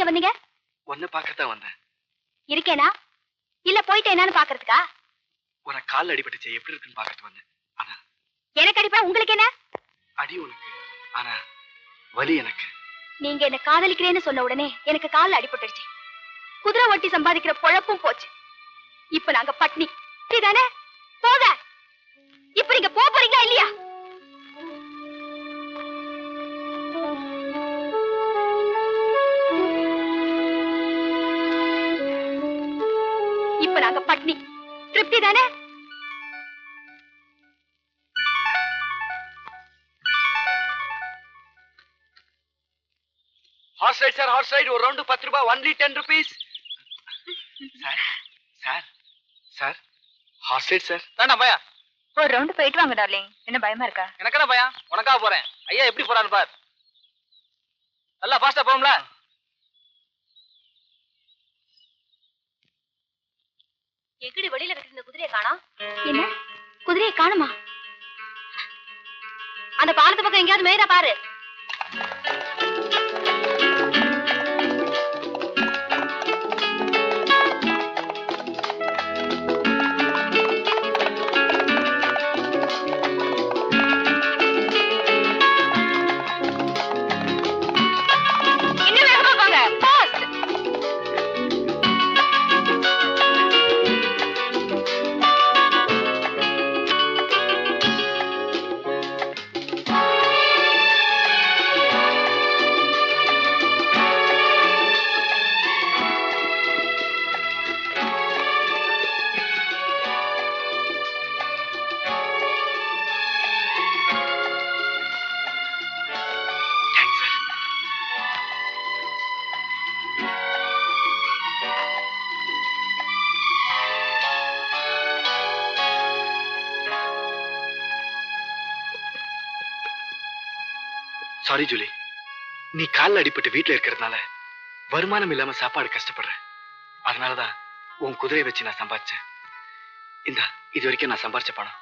இங்க வந்தீங்க? உன்னை பார்க்கத்தான் வந்தேன். இருக்கேனா இல்ல போயிட்டேனான்னு பாக்குறதுக்கா? உனக்கு கால் அடிபட்டுச்சு, எப்படி இருக்குன்னு பார்க்கறது வந்தேன். ஆனா எனக்கு அடிப்பா உங்களுக்கு என்ன? அடி உனக்கு, ஆனா வலி எனக்கு. நீங்க என்ன காதலிக்கிறேன்னு சொன்ன உடனே எனக்கு கால்ல அடிபட்டுடுச்சு. குதிரை ஓட்டி சம்பாதிக்கிற பொழப்பும் போச்சு. இப்ப நாங்க பட்னி. சரிதானே? போக. இப்ப நீங்க போறீங்களா இல்லையா? இப்ப நாங்க பட்னி. திருப்தி தானே? Horse ride sir, horse ride. ஒரு ரவுண்டு 10 ரூபாய், only 10 rupees. Sir sir sir, horse ride sir. தாண்டா பையா, ஒரு ரவுண்ட் போயிட்டு வாங்க டார்லிங். என்ன பயமா இருக்கா? எனக்கு என்ன பையா, உனக்காக போறேன். ஐயா எப்படி போறான்னு பார். நல்லா ஃபாஸ்டா போகும்ல. எங்கடி வெளியில கட்டிருந்த குதிரையை காணோம்? என்ன குதிரையை காணுமா? அந்த பாலத்து பக்கம் எங்கேயாவது மேய்தா பாரு. இன்னும் வேகமா போங்க. Fast. Thanks sir. Sorry Julie, நீ கால்ல அடிபட்டு வீட்டுல இருக்கிறதுனால வருமானம் இல்லாம சாப்பாடு கஷ்டப்படுறேன். அதனாலதான் உன் குதிரையை வச்சு நான் சம்பாதிச்சேன். இந்தா, இது வரைக்கும் நான் சம்பாதிச்ச பணம்.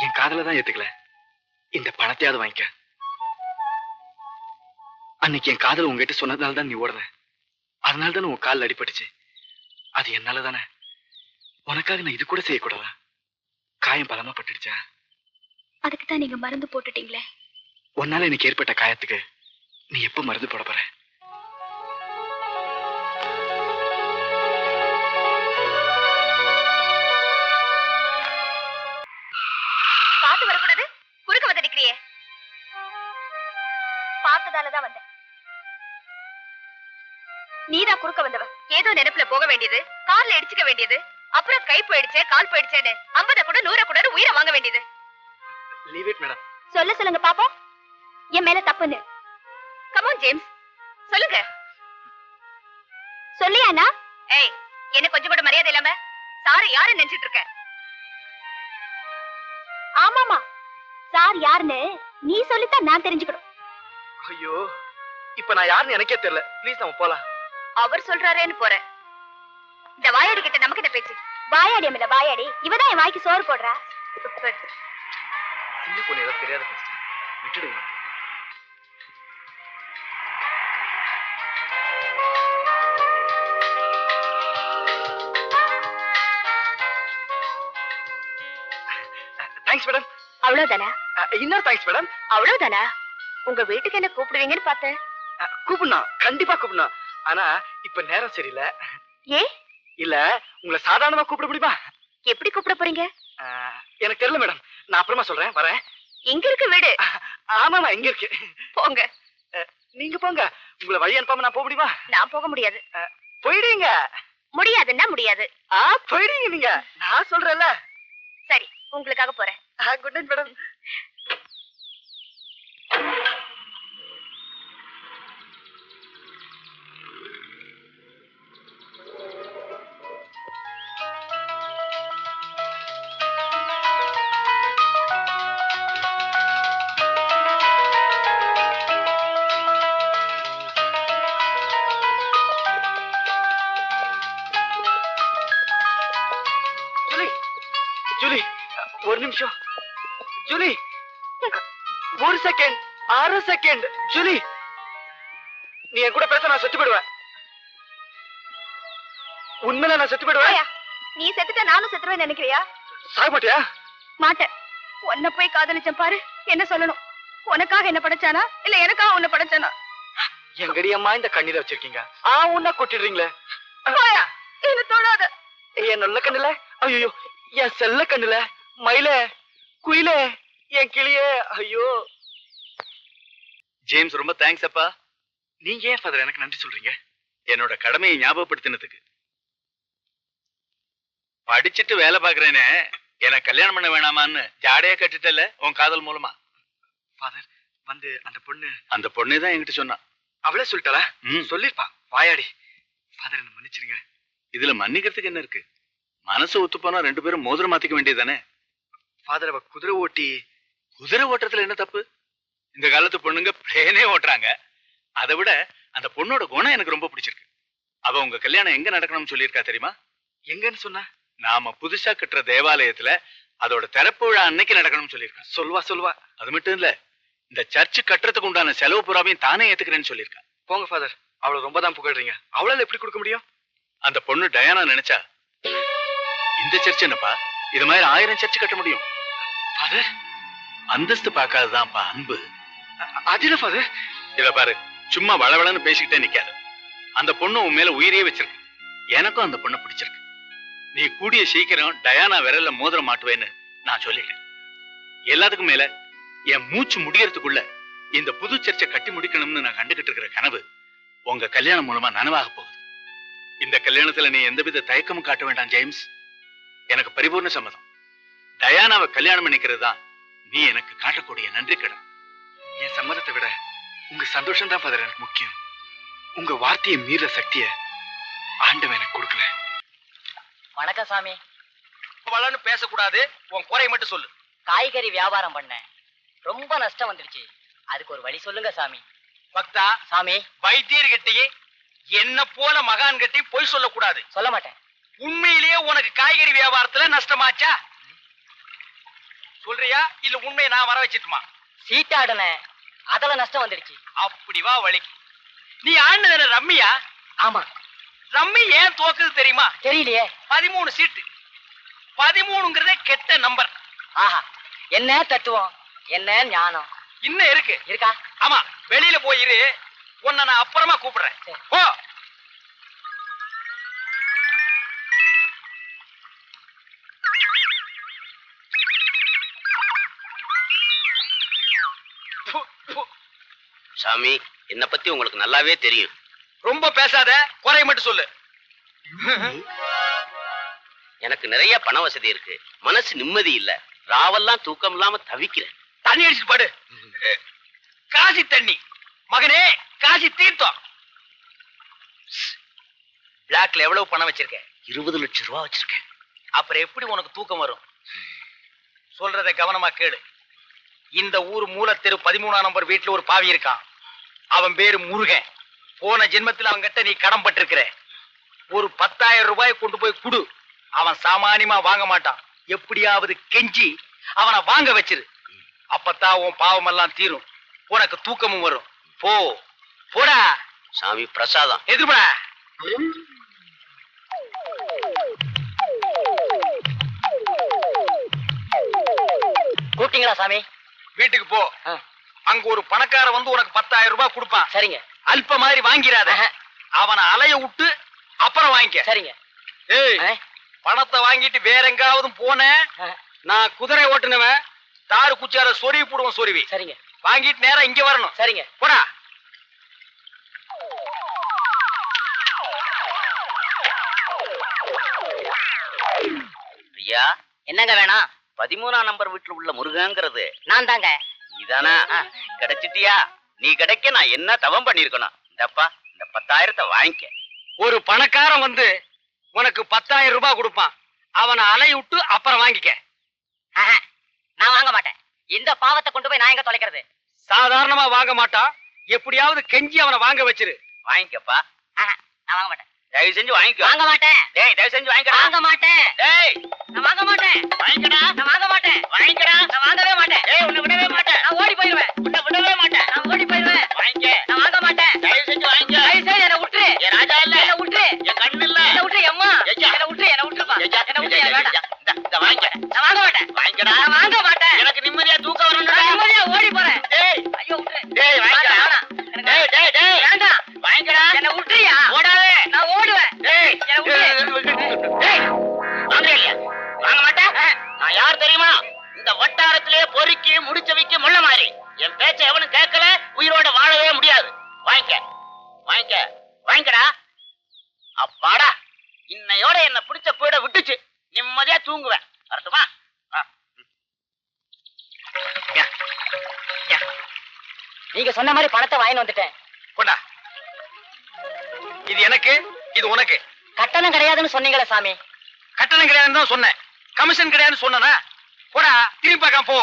என் காதல தான் ஏத்துக்கல, இந்த பணத்தையாவது வாங்கிக்க. அன்னைக்கு என் காதல் உங்ககிட்ட சொன்னதுனால தான் நீ ஓடுற. அதனால தானே உன் காலில் அடிபட்டுச்சு. அது என்னால தானே. உனக்காக நான் இது கூட செய்யக்கூடாதா? காயம் பலமா பட்டுடுச்சா? அதுக்கு தான் நீங்க மருந்து போட்டுட்டீங்களே. உன்னால எனக்கு ஏற்பட்ட காயத்துக்கு நீ எப்ப மருந்து போட போற? பார்த்து வரக்கூடாது, குறுக்க வந்து நிக்கிறியே. பார்த்ததாலதான் வந்தேன். நீதான் குறுக்க வந்தவ. ஏதோ நினைப்புல போக வேண்டியது, கார்ல இடிச்சுக்க வேண்டியது, அப்புறம் கை போயிடுச்சே கால் போயிடுச்சேன்னு 50 கூட 100 கூட உயிரை வாங்க வேண்டியது. Leave it madam. சொல்லுங்க பாப்போம், என் மேல தப்புன்னு. கமான் ஜேம்ஸ், சொல்லுங்க. சொல்லியானா? ஏய், என்ன கொஞ்சம் கூட மரியாதை இல்லாம சார் யாரு நினைச்சிட்டு இருக்க? ஆமாமா, சார் யாருன்னு நீ சொல்லித்தான் நான் தெரிஞ்சுக்கணும். ஐயோ, இப்ப நான் யாருன்னு எனக்கே தெரியல. ப்ளீஸ் நம்ம போலாம். அவர் சொல்றாரேன்னு போற. இந்த வாயாடி கிட்ட நமக்கு என்ன பேச்சு? வாயாடி அமில வாயாடி, இவதான் என் வாய்க்கு சோறு போடுறா. சின்ன பொண்ணு ஏதோ தெரியாத பேச்சு, விட்டுடுங்க. Thanks madam. அவ்வளவுதானா? இன்னொரு தேங்க்ஸ் மேடம். அவ்வளவுதானா? உங்க வீட்டுக்கு என்ன கூப்பிடுவீங்கன்னு பார்த்தேன். கூப்பிடணும், கண்டிப்பா கூப்பிடணும். ஆனா இப்ப நேரம் சரியில்லை. ஏ? இல்ல, உங்களை சாதாரணமா கூப்பிட முடியுமா? எப்படி கூப்பிட போறீங்க? எனக்கு தெரியல மேடம், நான் அப்புறமா சொல்றேன். வரேன். எங்க இருக்கு வீடு? ஆமாமா, இங்க இருக்கு. போங்க. நீங்க போங்க, உங்களை வழி அனுப்பாம நான் போக முடியுமா? நான் போக முடியாது. போயிடுவீங்க. முடியாதுன்னா முடியாது. போயிடுவீங்க நீங்க, நான் சொல்றேன்ல. சரி, உங்களுக்காக போறேன். Good night madam. ஜூலி, ஒரு நிமிஷம். ஜூலி, ஒரு செகண்ட், 6 செகண்ட். ஜூலி, நீ என் கூட பேச நான் செத்து போயிடுவேன். உண்மையில நான் செத்து போயிடுவேன். நீ செத்துட்ட நானும் செத்துருவேன் நினைக்கிறியா? சாக மாட்டியா? மாட்டேன். உன்னை போய் காதலிச்சேன் பாரு, என்ன சொல்லணும்? உனக்காக என்ன படைச்சானா இல்ல எனக்காக உன்னை படைச்சானா? எங்கடி அம்மா இந்த கண்ணில வச்சிருக்கீங்க? உன்ன கொட்டிடுறீங்களே. என்ன தொடாத. என் நல்ல கண்ணுல, ஐயோ என் செல்ல கண்ணுல, மயில குயில, என் கிளியே, ஐயோ. ஜேம்ஸ், ரொம்ப தேங்க்ஸ் அப்பா. நீங்க ஏன் ஃபாதர் எனக்கு நன்றி சொல்றீங்க? என்னோட கடமையை ஞாபகப்படுத்தினதுக்கு. படிச்சுட்டு வேலை பாக்குறேனே, எனக்கு கல்யாணம் பண்ண வேணாமான்னு ஜாடையா கட்டிட்டல உன் காதல் மூலமா. ஃபாதர் வந்து அந்த பொண்ணே தான் என்கிட்ட சொன்னான். அவளே சொல்லிட்டாளா? சொல்லிருப்பா வாயாடி. ஃபாதர் என்ன மன்னிச்சிருங்க. இதுல மன்னிக்கிறதுக்கு என்ன இருக்கு? மனசு ஒத்து போனா 2 பேரும் மோதிரம் மாத்திக்க வேண்டியதானே. ஃபாதர் அவ குதிரை ஓட்டுறதுல என்ன தப்பு? இந்த காலத்து பொண்ணுங்க பிளேனே ஓட்டுறாங்க. அதை விட அந்த பொண்ணோட குணம் எனக்கு ரொம்ப பிடிச்சிருக்கு. அவ உங்க கல்யாணம் எங்க நடக்கணும்னு சொல்லியிருக்கா தெரியுமா? எங்கன்னு சொன்னா? நாம புதுசா கட்டுற தேவாலயத்துல அதோட திறப்பு விழா அன்னைக்கு நடக்கணும்னு சொல்லியிருக்கா. சொல்வா. அது மட்டும் இல்ல, இந்த சர்ச்சு கட்டுறதுக்கு உண்டான செலவு புறாவையும் தானே ஏத்துக்கிறேன்னு சொல்லியிருக்கா. போங்க ஃபாதர், அவளை ரொம்ப தான் புகழ்றீங்க. அவளால எப்படி கொடுக்க முடியும்? அந்த பொண்ணு டயானா நினைச்சா இந்த சர்ச் என்னப்பா, இது மாதிரி 1000 சர்ச்சு கட்ட முடியும். ஃபாதர், அந்தஸ்து பார்க்காததான்ப்பா அன்பு. அது இல்ல ஃபாதர். இத பாரு, சும்மா வளவளன்னு பேசிக்கிட்டே நிக்காது. அந்த பொண்ணு உன் மேல உயிரே வச்சிருக்கு. எனக்கும் அந்த பொண்ணை பிடிச்சிருக்கு. நீ கூடிய சீக்கிரம் டயானா விரல்ல மோதிரம் மாட்டுவேன்னு நான் சொல்லிட்டேன். எல்லாத்துக்கும் மேல என் மூச்சு முடியறதுக்குள்ள இந்த புது சர்ச்சை கட்டி முடிக்கணும்னு நான் கண்டுகிட்டு இருக்கிற கனவு உங்க கல்யாணம் மூலமா நனவாக போகுது. இந்த கல்யாணத்துல நீ எந்தவித தயக்கமும் காட்ட வேண்டாம் ஜேம்ஸ். எனக்கு பரிபூர்ண சம்மதம். டயானாவை கல்யாணம் பண்ணிக்கிறது தான் நீ எனக்கு காட்டக்கூடிய நன்றி கடன். என் சம்மதத்தை விட உங்க சந்தோஷம் தான் ஃபாதர் எனக்கு முக்கியம். உங்க வார்த்தையை மீற சக்திய ஆண்டவன் எனக்கு கொடுக்கல. வணக்கம் சாமி. வளன்னு பேசக்கூடாது, உன் குறைய மட்டும் சொல்லு. காய்கறி வியாபாரம் பண்ணேன், ரொம்ப நஷ்டம் வந்துருச்சு. அதுக்கு ஒரு வழி சொல்லுங்க சாமி. பக்தா, சாமி, வைத்தியர் கிட்டயே என்ன போல மகான் கிட்டே பொய் சொல்லக்கூடாது. சொல்ல மாட்டேன். உண்மையிலேயே உனக்கு காய்கறி வியாபாரத்துல நஷ்டமாச்சா சொல்றியா, இல்ல உண்மையை நான் வர வச்சிட்டுமா? சீட்டாடுன, அதுல நஷ்டம் வந்துடுச்சு. அப்படி வா வழிக்கு. நீ ஆடுனது ரம்மியா? ஆமா. ரம்மி ஏன் தோக்குது தெரியுமா? தெரியலையே. 13 சீட்டு. 13ங்கிறதே கெட்ட நம்பர். ஆஹா, என்ன தத்துவம், என்ன ஞானம் இன்னும் இருக்கு. இருக்கா? ஆமா, வெளியில போயிரு, உன்னை நான் அப்புறமா கூப்பிடுறேன். போ. சாமி, என்ன பத்தி உங்களுக்கு நல்லாவே தெரியும். ரொம்ப பேசாத, குறைய மட்டும் சொல்லு. எனக்கு நிறைய பண வசதி இருக்கு, மனசு நிம்மதி இல்ல, ராவெல்லாம் தூக்கம் இல்லாம தவிக்கிறேன். தண்ணி அடிச்சுட்டு பாடு. காசி தண்ணி மகனே, காசி தீர்த்தம். பிளாக்ல எவ்வளவு பணம் வச்சிருக்க? 20 லட்சம் ரூபாய் வச்சிருக்கேன். அப்புறம் எப்படி உனக்கு தூக்கம் வரும்? சொல்றத கவனமா கேளு. இந்த ஊர் மூலத்தெரு 13ஆம் நம்பர் வீட்டுல ஒரு பாவி இருக்கான். அவன் பேரு முருகன். போன ஜென்மத்தில் அவன் கிட்ட நீ கடன் பட்டிருக்கிற. ஒரு 10,000 ரூபாய் கொண்டு போய் குடு. அவன் சாமானியமா வாங்க மாட்டான். எப்படியாவது கெஞ்சி அவனை வாங்க வச்சிரு. அப்பத்தான் உன் பாவம் எல்லாம் தீரும், உனக்கு தூக்கமும் வரும். போ போடா. சாமி பிரசாதம். எதிர்படா. கூப்பிட்டீங்களா சாமி? வீட்டுக்கு போ. அங்க ஒரு பணக்கார வந்து உனக்கு 10,000 ரூபாய் கொடுப்பான். சரிங்க. அல்ப மாதிரி வாங்கிறாத. அவனை அலைய விட்டு அப்புறம் வாங்கிக்க. சரிங்க. ஏய், பணத்தை வாங்கிட்டு வேற எங்காவது போன, நான் குதிரை ஓட்டுனவன், தாரு குச்சால சொருவி போடுவோம். சொருவி. சரிங்க. வாங்கிட்டு நேரா இங்க வரணும். சரிங்க. போடா. ஐயா, என்னங்க வேணாம்? 13ஆம் நம்பர் வீட்டுல உள்ள முருகங்கிறது நான் தாங்க. நீதானா? கிடைச்சிட்டியா? நீ கிடைக்க நான் என்ன தவம் பண்ணிருக்கணும். இந்தப்பா, இந்த 10,000 வாங்கிக்க. ஒரு பணக்காரன் வந்து உனக்கு 10,000 ரூபாய் கொடுப்பான். அவனை அலைய விட்டு அப்புறம் வாங்கிக்க. நான் வாங்க மாட்டேன். இந்த பாவத்தை கொண்டு போய் நான் எங்க தொலைக்கிறது? சாதாரணமா வாங்க மாட்டான். எப்படியாவது கெஞ்சி அவனை வாங்க வச்சிரு. வாங்கிக்கப்பா. நான் வாங்க மாட்டேன். தயவு செஞ்சு வாங்கிக்க. வாங்க மாட்டேன். டேய், தயவு செஞ்சு வாங்கிக்கடா. வாங்க மாட்டேன். டேய், நான் வாங்க மாட்டேன். வாங்கிக்கடா. நான் வாங்க மாட்டேன். வாங்கிக்கடா. நான் வாங்கவே மாட்டேன். டேய், உன்னை விடவே மாட்டேன். நான் ஓடி போயிடுவேன். உன்னை விடவே மாட்டேன். நான் ஓடி போயிடுவேன். வாங்கிக்க. நான் வாங்க மாட்டேன். தயவு செஞ்சு வாங்கிக்க. என்ன விட்டுறியா? ஓடாதே. நான் ஓடுவேன். ஏய், என்னை விட்டுரு. ஏய், வாங்குறியா இல்லையா? வாங்க மாட்டேன். நான் யார் தெரியுமா? இந்த வட்டாரத்திலே பொறுக்கி முடிச்சவைக்கு முள்ள மாதிரி. என் பேச்ச எவனும் கேட்கல, உயிரோட வாழவே முடியாது. வாங்கிக்க, வாங்கிக்க, வாங்கிக்கடா. அப்பாடா, இன்னையோட என்ன பிடிச்ச போயிட விட்டுச்சு. நிம்மதியா தூங்குவேன். வரட்டுமா? நீங்க சொன்ன மாதிரி பணத்தை வாங்கி வந்துட்டேன். கொண்டா. இது எனக்கு, இது உனக்கு. கட்டணம் கிடையாதுன்னு சொன்னீங்களே சாமி. கட்டணம் கிடையாதுன்னு தான் சொன்னேன். கமிஷன் கிடையாதுன்னு சொன்னனா? போடா, திரும்பி பார்க்காம போ.